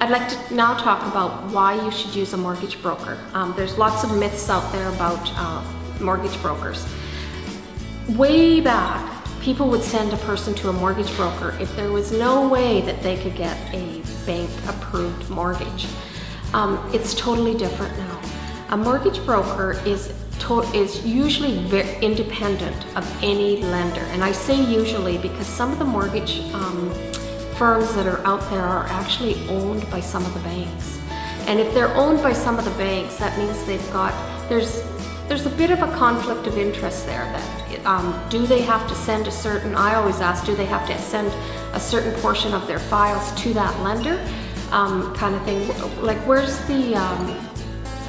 I'd like to now talk about why you should use a mortgage broker. There's lots of myths out there about mortgage brokers. Way back, people would send a person to a mortgage broker if there was no way that they could get a bank-approved mortgage. It's totally different now. A mortgage broker is usually very independent of any lender, and I say usually because some of the mortgage firms that are out there are actually owned by some of the banks. And if they're owned by some of the banks, that means there's a bit of a conflict of interest there. That do they have to send I always ask, do they have to send a certain portion of their files to that lender, kind of thing. Like, where's the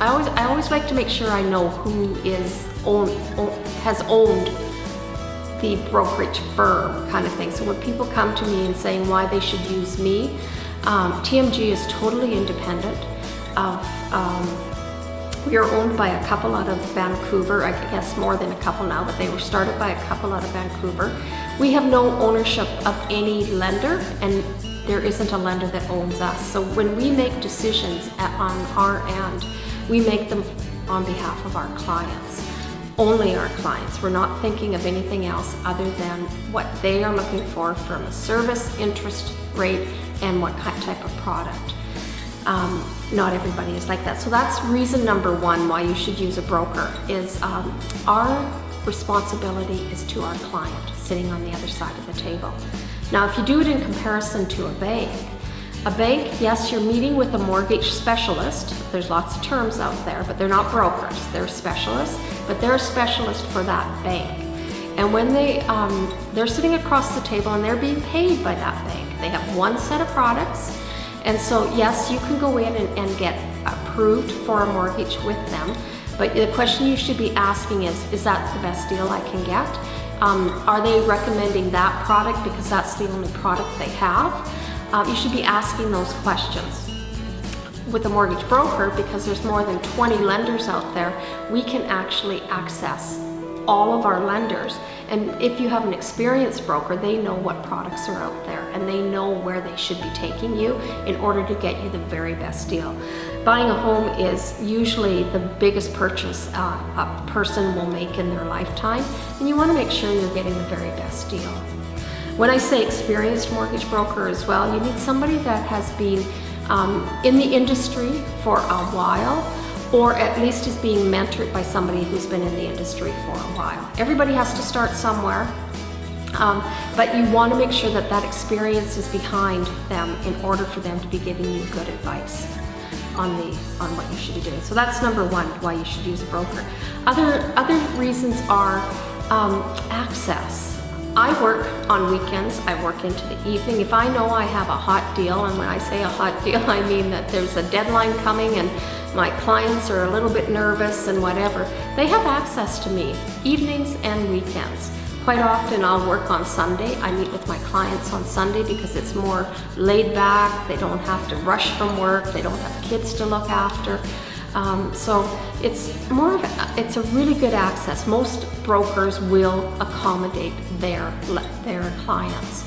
I always like to make sure I know who has owned the brokerage firm, kind of thing. So when people come to me and saying why they should use me, TMG is totally independent of, we are owned by a couple out of Vancouver, I guess more than a couple now, but they were started by a couple out of Vancouver. We have no ownership of any lender, and there isn't a lender that owns us. So when we make decisions on our end, we make them on behalf of our clients. Only our clients. We're not thinking of anything else other than what they are looking for from a service, interest rate, and what type of product. Not everybody is like that. So that's reason number one why you should use a broker, is our responsibility is to our client sitting on the other side of the table. Now, if you do it in comparison to a bank, yes, you're meeting with a mortgage specialist. There's lots of terms out there, but they're not brokers. They're specialists, but they're a specialist for that bank. And when they're sitting across the table and they're being paid by that bank. They have one set of products. And so, yes, you can go in and get approved for a mortgage with them. But the question you should be asking is that the best deal I can get? Are they recommending that product because that's the only product they have? You should be asking those questions. With a mortgage broker, because there's more than 20 lenders out there, we can actually access all of our lenders. And if you have an experienced broker, they know what products are out there and they know where they should be taking you in order to get you the very best deal. Buying a home is usually the biggest purchase a person will make in their lifetime, and you want to make sure you're getting the very best deal. When I say experienced mortgage broker as well, you need somebody that has been in the industry for a while, or at least is being mentored by somebody who's been in the industry for a while. Everybody has to start somewhere, but you want to make sure that that experience is behind them in order for them to be giving you good advice on what you should be doing. So that's number one, why you should use a broker. Other reasons are access. I work on weekends, I work into the evening. If I know I have a hot deal, and when I say a hot deal, I mean that there's a deadline coming and my clients are a little bit nervous and whatever, they have access to me evenings and weekends. Quite often I'll work on Sunday. I meet with my clients on Sunday because it's more laid back. They don't have to rush from work. They don't have kids to look after. So it's a really good access. Most brokers will accommodate their clients.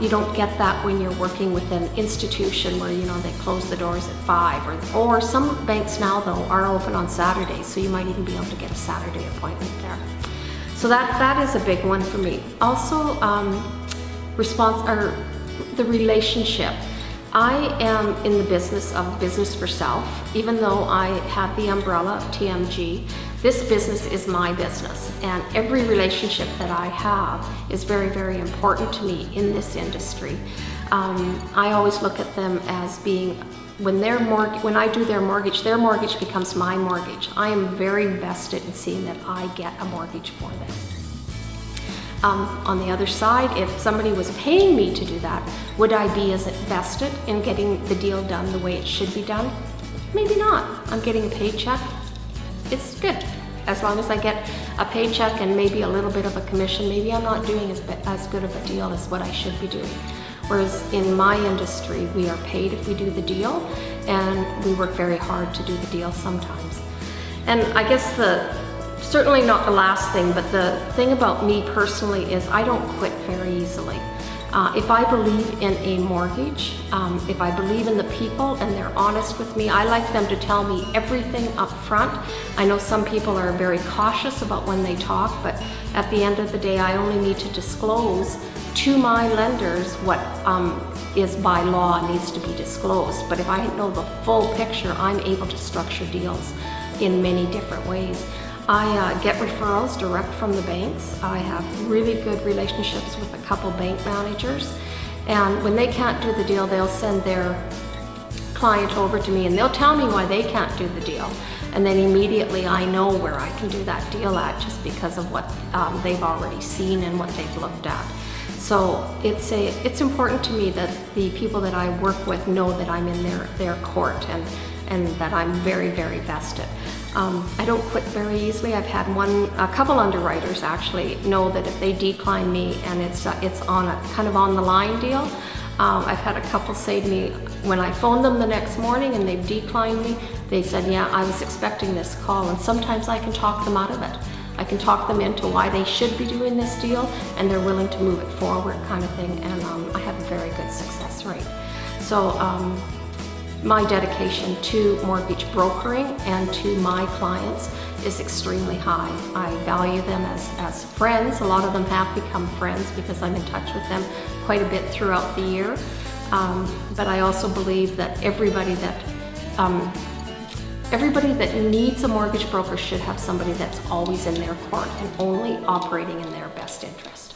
You don't get that when you're working with an institution where they close the doors at 5, or some banks now though are open on Saturdays, so you might even be able to get a Saturday appointment there. So that is a big one for me. Also, the relationship. I am in the business of business for self. Even though I have the umbrella of TMG, this business is my business, and every relationship that I have is very, very important to me in this industry. I always look at them as being, when I do their mortgage becomes my mortgage. I am very vested in seeing that I get a mortgage for them. On the other side, if somebody was paying me to do that, would I be as invested in getting the deal done the way it should be done? Maybe not. I'm getting a paycheck. It's good. As long as I get a paycheck and maybe a little bit of a commission, maybe I'm not doing as good of a deal as what I should be doing. Whereas in my industry, we are paid if we do the deal, and we work very hard to do the deal sometimes. And I guess certainly not the last thing, but the thing about me personally is I don't quit very easily. If I believe in a mortgage, if I believe in the people and they're honest with me, I like them to tell me everything up front. I know some people are very cautious about when they talk, but at the end of the day, I only need to disclose to my lenders what is by law needs to be disclosed. But if I know the full picture, I'm able to structure deals in many different ways. I get referrals direct from the banks. I have really good relationships with a couple bank managers, and when they can't do the deal, they'll send their client over to me and they'll tell me why they can't do the deal, and then immediately I know where I can do that deal at, just because of what they've already seen and what they've looked at. So it's important to me that the people that I work with know that I'm in their court, and that I'm very, very vested. I don't quit very easily. I've had a couple underwriters actually know that if they decline me and it's on a kind of on the line deal. I've had a couple say to me when I phoned them the next morning and they've declined me, they said, yeah, I was expecting this call, and sometimes I can talk them out of it. I can talk them into why they should be doing this deal, and they're willing to move it forward, kind of thing, and I have a very good success rate. So my dedication to mortgage brokering and to my clients is extremely high. I value them as friends. A lot of them have become friends because I'm in touch with them quite a bit throughout the year. But I also believe that everybody that needs a mortgage broker should have somebody that's always in their court and only operating in their best interest.